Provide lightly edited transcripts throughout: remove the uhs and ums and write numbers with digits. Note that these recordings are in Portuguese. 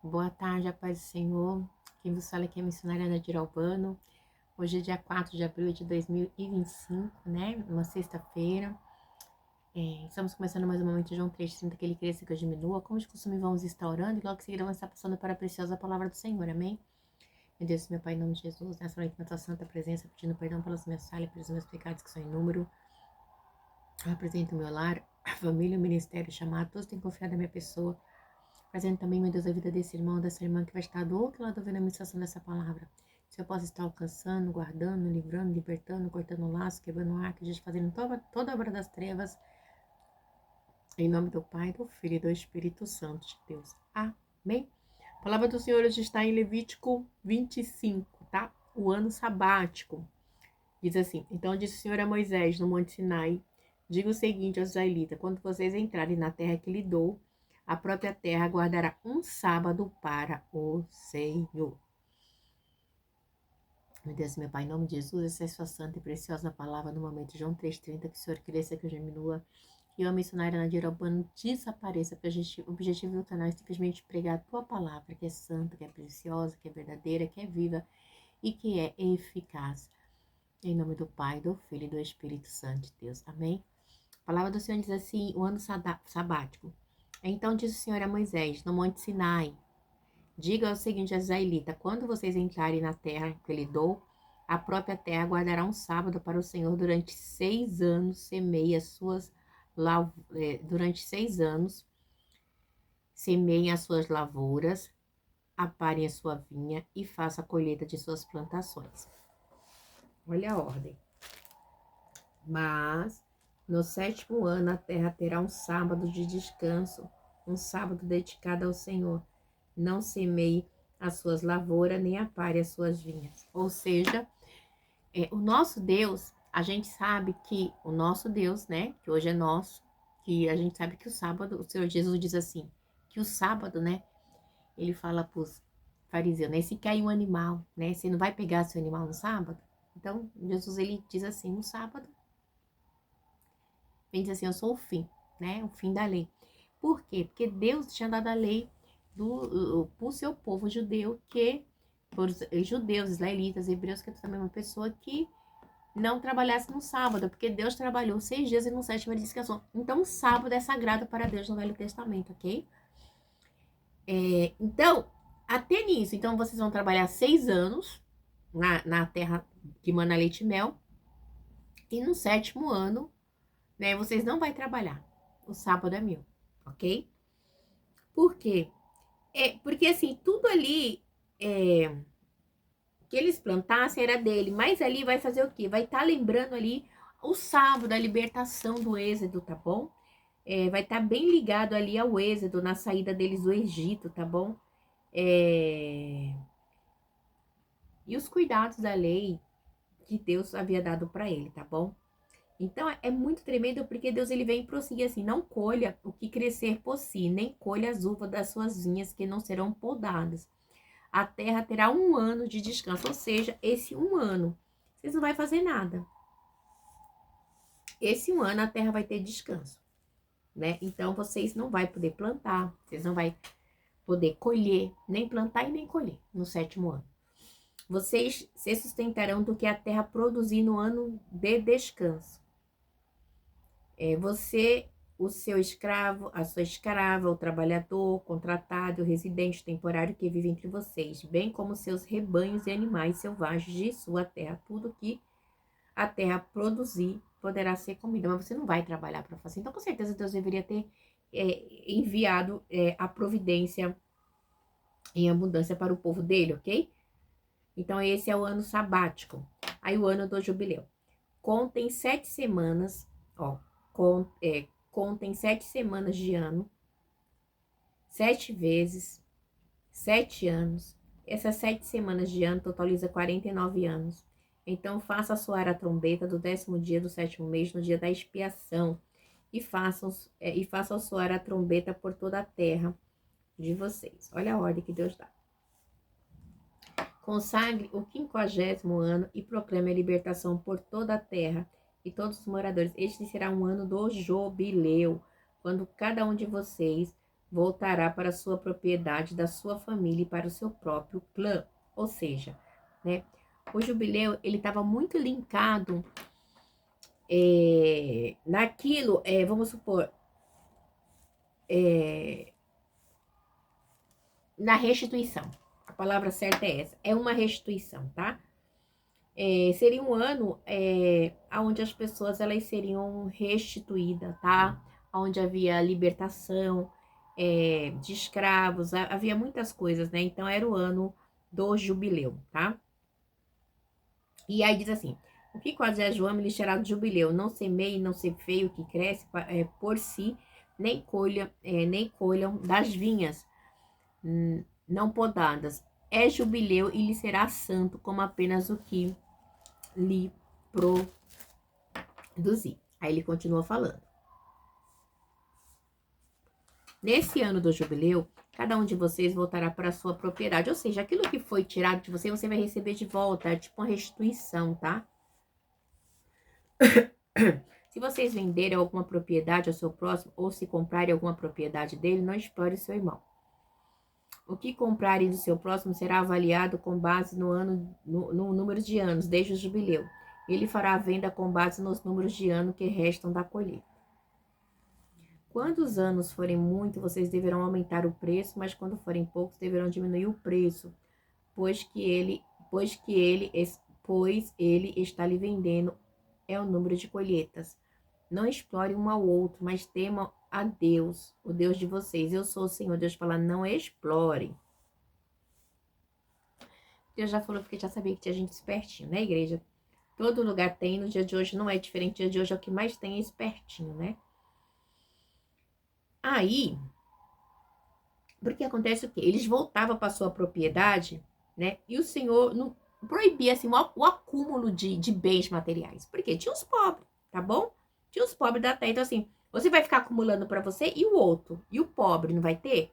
Boa tarde, a paz do Senhor. Quem vos fala aqui é a missionária Nadir Albano. Hoje é dia 4 de abril de 2025, né? Uma sexta-feira. Estamos começando mais um momento de João 3,30, que ele cresça que eu diminua. Como de costume, vamos instaurando e logo em seguida vamos estar passando para a preciosa palavra do Senhor, amém? Meu Deus, meu Pai, em nome de Jesus, nessa noite na tua santa presença, pedindo perdão pelas minhas falhas, pelos meus pecados que são em número. Eu apresento o meu lar, a família, o ministério, chamado, todos têm confiado na minha pessoa. Fazendo também, meu Deus, a vida desse irmão, dessa irmã que vai estar do outro lado ouvindo a ministração dessa palavra. Se eu posso estar alcançando, guardando, livrando, libertando, cortando o laço, quebrando o arco, desfazendo toda a obra das trevas. Em nome do Pai, do Filho e do Espírito Santo de Deus. Amém? A palavra do Senhor hoje está em Levítico 25, tá? O ano sabático. Diz assim: Então disse o Senhor a Moisés no Monte Sinai: Diga o seguinte aos israelitas: quando vocês entrarem na terra que lhe dou, a própria terra guardará um sábado para o Senhor. Meu Deus, meu Pai, em nome de Jesus, essa é a sua santa e preciosa palavra no momento de João 3,30, que o Senhor cresça, que eu diminua, e eu, a missionária Nadir Albano, desapareça, porque o objetivo do canal é simplesmente pregar a tua palavra, que é santa, que é preciosa, que é verdadeira, que é viva e que é eficaz. Em nome do Pai, do Filho e do Espírito Santo de Deus. Amém? A palavra do Senhor diz assim, o ano sabático. Então disse o Senhor a Moisés, no Monte Sinai: Diga o seguinte aos israelitas: quando vocês entrarem na terra que eu lhe dou, a própria terra guardará um sábado para o Senhor durante 6 anos, semeie as suas durante 6 anos, semeiem as suas lavouras, aparem a sua vinha e faça a colheita de suas plantações. Olha a ordem. Mas no 7º ano a terra terá um sábado de descanso, um sábado dedicado ao Senhor. Não semeie as suas lavouras, nem apare as suas vinhas. Ou seja, o nosso Deus, a gente sabe que o nosso Deus, né, que hoje é nosso, que a gente sabe que o sábado, o Senhor Jesus diz assim, que o sábado, né, ele fala para os fariseus, né, se cair um animal, né, você não vai pegar seu animal no sábado? Então, Jesus, ele diz assim, no sábado, ele diz assim, eu sou o fim, né, o fim da lei. Por quê? Porque Deus tinha dado a lei para o seu povo judeu, que, por judeus, israelitas, hebreus, que é também uma pessoa que não trabalhasse no sábado, porque Deus trabalhou 6 dias e no 7º ele descansou. Então, o sábado é sagrado para Deus no Velho Testamento, ok? Então, até nisso, então vocês vão trabalhar 6 anos na terra que mana leite e mel, e no 7º ano, né, vocês não vão trabalhar. O sábado é meu, ok? Por quê? Porque assim, tudo ali que eles plantassem era dele, mas ali vai fazer o quê? Vai estar lembrando ali o sábado, a libertação do Êxodo, tá bom? Vai estar bem ligado ali ao Êxodo, na saída deles do Egito, tá bom? E os cuidados da lei que Deus havia dado para ele, tá bom? Então é muito tremendo porque Deus ele vem e prosseguir assim: não colha o que crescer por si, nem colha as uvas das suas vinhas que não serão podadas. A terra terá 1 ano de descanso, ou seja, esse 1 ano vocês não vai fazer nada. Esse 1 ano a terra vai ter descanso, né? Então vocês não vai poder plantar, vocês não vai poder colher, nem plantar e nem colher no 7º ano. Vocês se sustentarão do que a terra produzir no ano de descanso. Você, o seu escravo, a sua escrava, o trabalhador, contratado, o residente temporário que vive entre vocês, bem como seus rebanhos e animais selvagens de sua terra. Tudo que a terra produzir poderá ser comida, mas você não vai trabalhar para fazer. Então, com certeza, Deus deveria ter enviado a providência em abundância para o povo dele, ok? Então, esse é o ano sabático. Aí, o ano do jubileu. Contem 7 semanas, ó, contem 7 semanas de ano, 7 vezes 7 anos. Essas 7 semanas de ano totaliza 49 anos. Então, faça soar a trombeta do 10º dia do 7º mês, no dia da expiação, e façam soar a trombeta por toda a terra de vocês. Olha a ordem que Deus dá. Consagre o 50º ano e proclame a libertação por toda a terra e todos os moradores. Este será um ano do jubileu, quando cada um de vocês voltará para a sua propriedade, da sua família e para o seu próprio clã. Ou seja, né, o jubileu, ele estava muito linkado naquilo, vamos supor, na restituição. A palavra certa é essa, é uma restituição, tá? Seria um ano onde as pessoas elas seriam restituídas, tá? Onde havia libertação de escravos, havia muitas coisas, né? Então era o ano do jubileu, tá? E aí diz assim: o que quase João lhe será do jubileu? Não semeie, não se feio que cresce por si, nem colham das vinhas não podadas. É jubileu e lhe será santo, como apenas o que lhe produzir. Aí ele continua falando. Nesse ano do jubileu, cada um de vocês voltará para a sua propriedade. Ou seja, aquilo que foi tirado de você, você vai receber de volta. É tipo uma restituição, tá? Se vocês venderem alguma propriedade ao seu próximo, ou se comprarem alguma propriedade dele, não explore o seu irmão. O que comprarem do seu próximo será avaliado com base no número de anos, desde o jubileu. Ele fará a venda com base nos números de ano que restam da colheita. Quando os anos forem muito, vocês deverão aumentar o preço, mas quando forem poucos, deverão diminuir o preço, pois ele está lhe vendendo é o número de colheitas. Não explore um ao outro, mas temam a Deus, o Deus de vocês. Eu sou o Senhor. Deus fala, não explore. Deus já falou porque já sabia que tinha gente espertinho, né, igreja? Todo lugar tem, no dia de hoje não é diferente. No dia de hoje é o que mais tem, é espertinho, né? Aí, porque acontece o quê? Eles voltavam para sua propriedade, né? E o Senhor não proibia, assim, o acúmulo de bens materiais. Porque tinha os pobres, tá bom? Tinha os pobres da terra. Então, assim, você vai ficar acumulando para você e o outro. E o pobre não vai ter,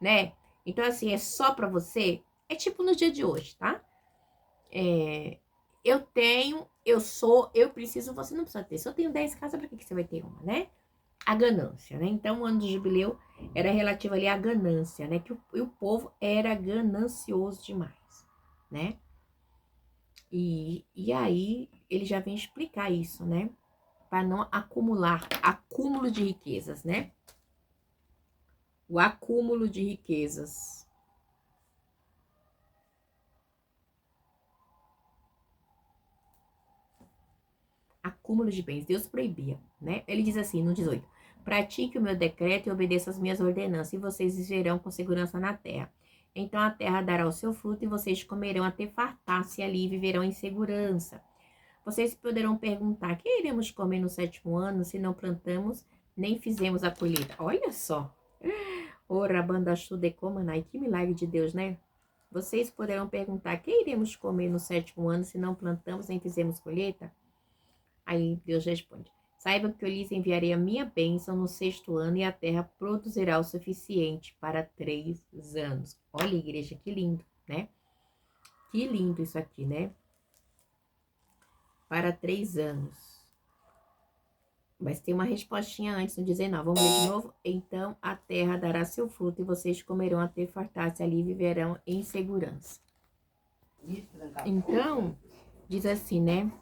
né? Então, assim, é só para você. É tipo no dia de hoje, tá? Eu tenho, eu preciso, você não precisa ter. Se eu tenho 10 casas, para que você vai ter uma, né? A ganância, né? Então, o ano de jubileu era relativo ali à ganância, né? Que o povo era ganancioso demais, né? E aí, ele já vem explicar isso, né? Para não acumular, acúmulo de riquezas, né? O acúmulo de riquezas. Acúmulo de bens. Deus proibia, né? Ele diz assim, no 18: pratique o meu decreto e obedeça as minhas ordenanças, e vocês viverão com segurança na terra. Então a terra dará o seu fruto, e vocês comerão até fartar-se ali e viverão em segurança. Vocês poderão perguntar: que iremos comer no 7º ano, se não plantamos, nem fizemos a colheita? Olha só. Ora, bandachu de comanai, que milagre de Deus, né? Vocês poderão perguntar: que iremos comer no 7º ano, se não plantamos, nem fizemos colheita? Aí Deus responde: saiba que eu lhes enviarei a minha bênção no 6º ano, e a terra produzirá o suficiente para 3 anos. Olha, igreja, que lindo, né? Que lindo isso aqui, né? Para 3 anos. Mas tem uma respostinha antes, no 19. Vamos ler de novo? Então a terra dará seu fruto, e vocês comerão até fartar-se ali e viverão em segurança. Então, diz assim, né?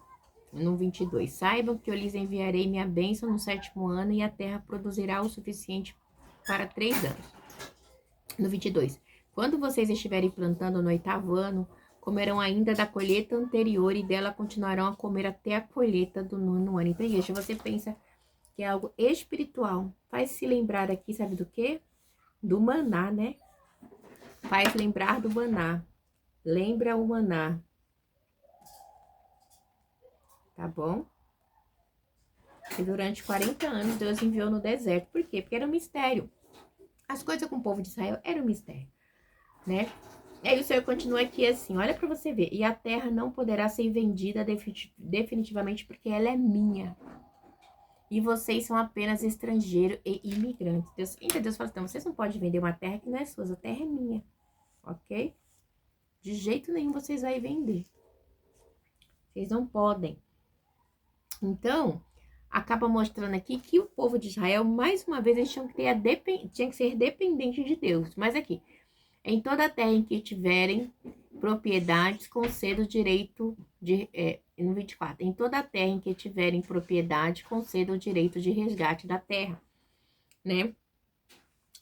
No 22, saibam que eu lhes enviarei minha bênção no 7º ano, e a terra produzirá o suficiente para 3 anos. No 22, quando vocês estiverem plantando no 8º ano, comerão ainda da colheita anterior, e dela continuarão a comer até a colheita do 9º ano. Então, gente, você pensa que é algo espiritual. Faz se lembrar aqui, sabe do quê? Do maná, né? Faz lembrar do maná. Lembra o maná. Tá bom? E durante 40 anos Deus enviou no deserto. Por quê? Porque era um mistério. As coisas com o povo de Israel eram um mistério, né? E aí o Senhor continua aqui assim, olha para você ver. E a terra não poderá ser vendida definitivamente, porque ela é minha. E vocês são apenas estrangeiros e imigrantes. Deus fala assim, então, vocês não podem vender uma terra que não é sua, a terra é minha, ok? De jeito nenhum vocês vão vender. Vocês não podem. Então, acaba mostrando aqui que o povo de Israel, mais uma vez, eles tinham que ser dependentes de Deus. Mas aqui, em toda a terra em que tiverem propriedades, conceda o direito de... no 24. Em toda a terra em que tiverem propriedade, conceda o direito de resgate da terra, né?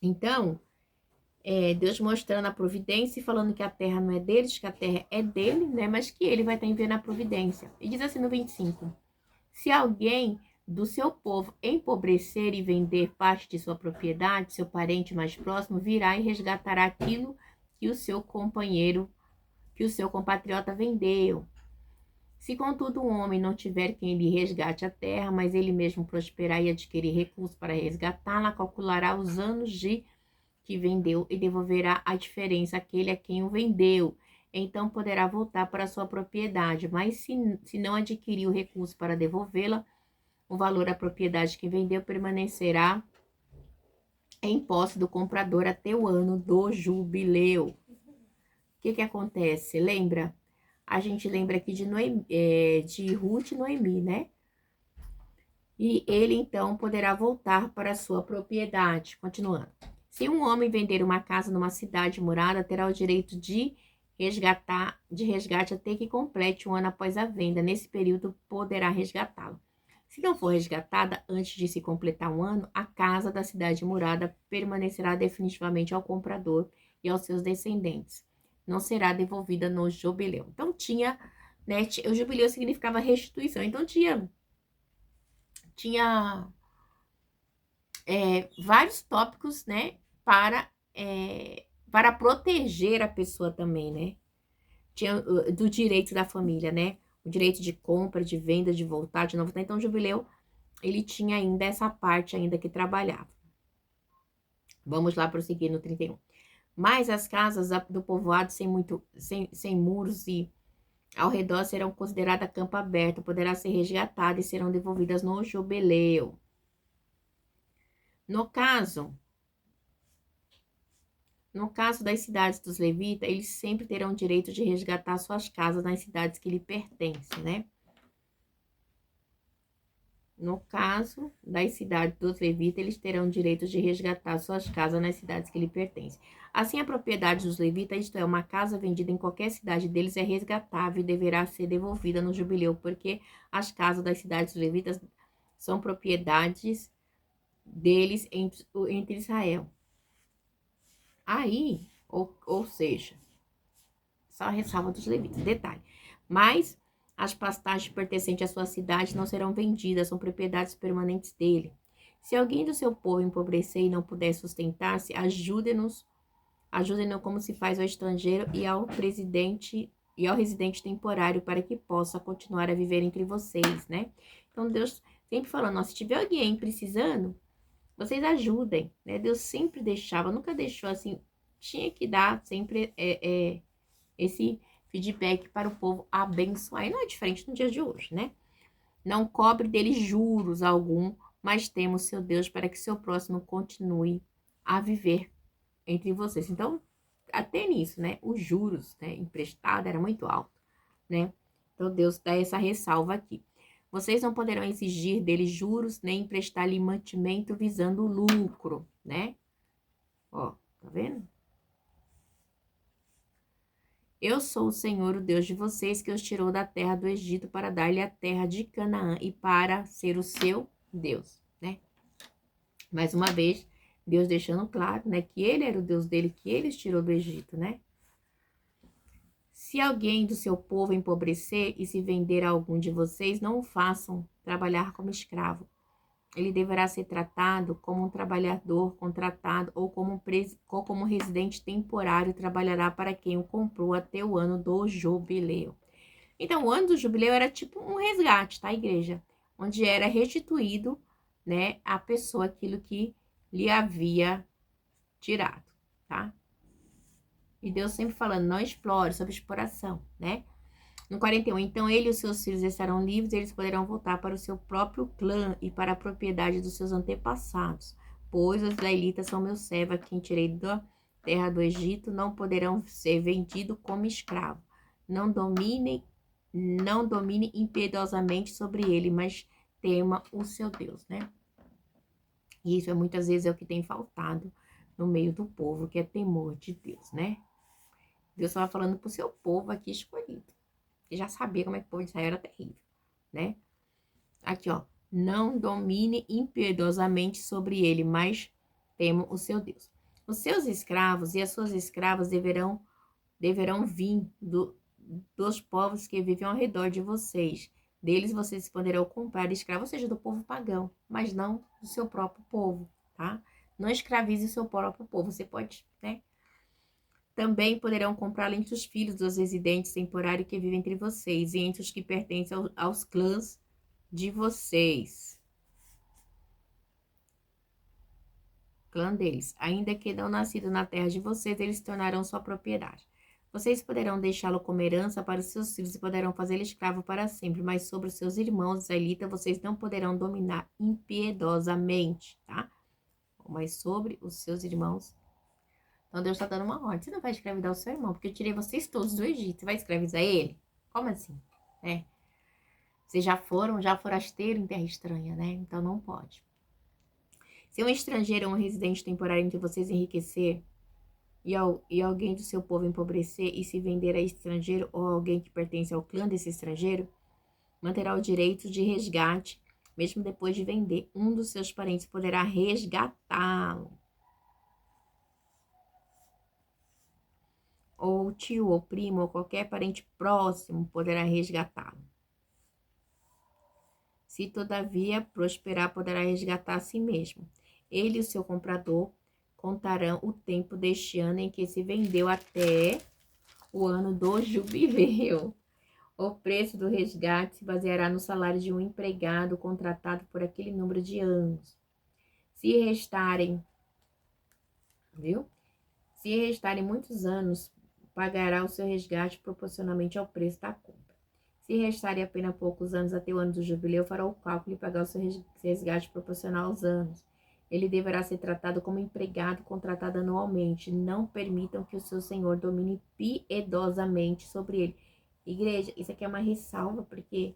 Então, Deus mostrando a providência e falando que a terra não é deles, que a terra é dele, né? Mas que ele vai estar enviando a providência. E diz assim no 25. Se alguém do seu povo empobrecer e vender parte de sua propriedade, seu parente mais próximo virá e resgatará aquilo que o seu companheiro, que o seu compatriota vendeu. Se, contudo, um homem não tiver quem lhe resgate a terra, mas ele mesmo prosperar e adquirir recursos para resgatá-la, calculará os anos de que vendeu e devolverá a diferença àquele a quem o vendeu. Então poderá voltar para sua propriedade, mas se não adquirir o recurso para devolvê-la, o valor da propriedade que vendeu permanecerá em posse do comprador até o ano do jubileu. O que acontece? Lembra? A gente lembra aqui de Ruth e Noemi, né? E ele, então, poderá voltar para a sua propriedade. Continuando. Se um homem vender uma casa numa cidade murada, terá o direito de resgate até que complete um ano após a venda. Nesse período, poderá resgatá-lo. Se não for resgatada antes de se completar um ano, a casa da cidade murada permanecerá definitivamente ao comprador e aos seus descendentes. Não será devolvida no jubileu. Então, né, o jubileu significava restituição. Então, tinha vários tópicos, né, para proteger a pessoa também, né? Tinha do direito da família, né? O direito de compra, de venda, de voltar, de não voltar. Então, o jubileu, ele tinha ainda essa parte ainda que trabalhava. Vamos lá prosseguir no 31. Mas as casas do povoado sem muros e ao redor serão consideradas campo aberto, poderá ser resgatada e serão devolvidas no jubileu. No caso das cidades dos levitas, eles sempre terão direito de resgatar suas casas nas cidades que lhe pertencem, né? No caso das cidades dos levitas, eles terão direito de resgatar suas casas nas cidades que lhe pertencem. Assim, a propriedade dos levitas, isto é, uma casa vendida em qualquer cidade deles, é resgatável e deverá ser devolvida no jubileu, porque as casas das cidades dos levitas são propriedades deles entre Israel. Aí, ou seja, só a ressalva dos levitas, detalhe. Mas as pastagens pertencentes à sua cidade não serão vendidas, são propriedades permanentes dele. Se alguém do seu povo empobrecer e não puder sustentar-se, ajude-no como se faz ao estrangeiro e ao residente temporário, para que possa continuar a viver entre vocês, né? Então, Deus sempre falando, se tiver alguém precisando, vocês ajudem, né? Deus sempre deixava, nunca deixou assim, tinha que dar sempre esse feedback para o povo abençoar. E não é diferente no dia de hoje, né? Não cobre dele juros algum, mas temo seu Deus para que seu próximo continue a viver entre vocês. Então, até nisso, né? Os juros, né, emprestado era muito alto, né? Então, Deus dá essa ressalva aqui. Vocês não poderão exigir dele juros, nem emprestar-lhe mantimento visando lucro, né? Ó, tá vendo? Eu sou o Senhor, o Deus de vocês, que os tirou da terra do Egito para dar-lhe a terra de Canaã e para ser o seu Deus, né? Mais uma vez, Deus deixando claro, né, que ele era o Deus dele, que ele os tirou do Egito, né? Se alguém do seu povo empobrecer e se vender a algum de vocês, não o façam trabalhar como escravo. Ele deverá ser tratado como um trabalhador contratado ou como residente temporário, trabalhará para quem o comprou até o ano do jubileu. Então, o ano do jubileu era tipo um resgate, tá, igreja? Onde era restituído, né, a pessoa aquilo que lhe havia tirado, tá? E Deus sempre falando, não explore, sobre exploração, né? No 41, então ele e os seus filhos estarão livres, eles poderão voltar para o seu próprio clã e para a propriedade dos seus antepassados, pois os israelitas são meus servos, a quem tirei da terra do Egito, não poderão ser vendidos como escravo. Não domine impiedosamente sobre ele, mas tema o seu Deus, né? E isso muitas vezes é o que tem faltado no meio do povo, que é temor de Deus, né? Deus estava falando pro seu povo aqui escolhido. Que já sabia como é que o povo de Israel era terrível, né? Aqui, ó. Não domine impiedosamente sobre ele, mas temo o seu Deus. Os seus escravos e as suas escravas deverão vir dos povos que vivem ao redor de vocês. Deles vocês poderão comprar escravos, ou seja, do povo pagão, mas não do seu próprio povo, tá? Não escravize o seu próprio povo. Você pode, né? Também poderão comprar entre os filhos dos residentes temporários que vivem entre vocês e entre os que pertencem aos clãs de vocês. Clã deles. Ainda que não nascido na terra de vocês, eles se tornarão sua propriedade. Vocês poderão deixá-lo como herança para os seus filhos e poderão fazê-lo escravo para sempre, mas sobre os seus irmãos israelitas vocês não poderão dominar impiedosamente, tá? Mas sobre os seus irmãos. Então Deus está dando uma ordem. Você não vai escravidar o seu irmão, porque eu tirei vocês todos do Egito. Você vai escravizar ele? Como assim? Né? Vocês já forasteiros em terra estranha, né? Então não pode. Se um estrangeiro ou um residente temporário entre vocês enriquecer e alguém do seu povo empobrecer e se vender a estrangeiro ou alguém que pertence ao clã desse estrangeiro, manterá o direito de resgate, mesmo depois de vender. Um dos seus parentes poderá resgatá-lo. Ou tio, ou primo, ou qualquer parente próximo poderá resgatá-lo. Se todavia prosperar, poderá resgatar a si mesmo. Ele e o seu comprador contarão o tempo deste ano em que se vendeu até o ano do jubileu. O preço do resgate se baseará no salário de um empregado contratado por aquele número de anos. Se restarem, viu? Se restarem muitos anos, pagará o seu resgate proporcionalmente ao preço da compra. Se restarem apenas poucos anos até o ano do jubileu, fará o cálculo e pagar o seu resgate proporcional aos anos. Ele deverá ser tratado como empregado contratado anualmente. Não permitam que o seu senhor domine piedosamente sobre ele. Igreja, isso aqui é uma ressalva, porque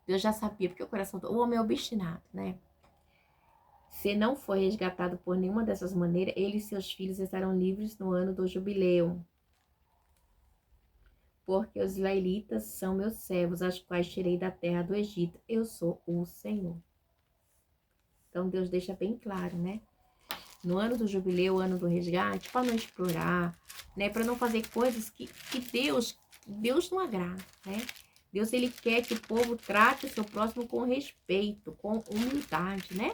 Deus já sabia, porque o coração do homem é obstinado, né? Se não for resgatado por nenhuma dessas maneiras, ele e seus filhos estarão livres no ano do jubileu. Porque os israelitas são meus servos, as quais tirei da terra do Egito. Eu sou o Senhor. Então, Deus deixa bem claro, né? No ano do jubileu, ano do resgate, para não explorar, né? Para não fazer coisas que Deus não agrada, né? Deus, ele quer que o povo trate o seu próximo com respeito, com humildade, né?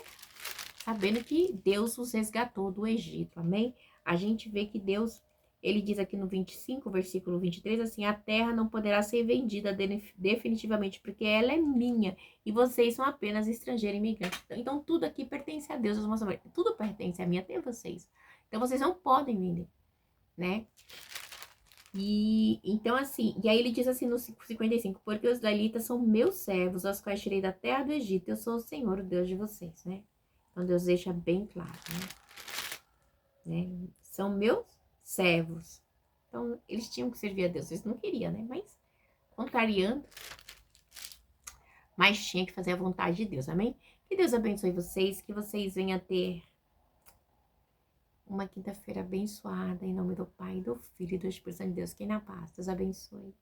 Sabendo que Deus os resgatou do Egito, amém? A gente vê que Deus, ele diz aqui no 25, versículo 23, assim, a terra não poderá ser vendida definitivamente, porque ela é minha, e vocês são apenas estrangeiros e imigrantes. Então, tudo aqui pertence a Deus, tudo pertence a mim, até vocês. Então, vocês não podem vender, né? E então, assim, e aí ele diz assim no 55, porque os israelitas são meus servos, os quais tirei da terra do Egito, eu sou o Senhor, o Deus de vocês, né? Então, Deus deixa bem claro, né? São meus servos. Então, eles tinham que servir a Deus. Eles não queriam, né? Mas, contrariando, mas tinha que fazer a vontade de Deus, amém? Que Deus abençoe vocês, que vocês venham a ter uma quinta-feira abençoada, em nome do Pai, do Filho e do Espírito Santo de Deus. Que na paz, Deus abençoe.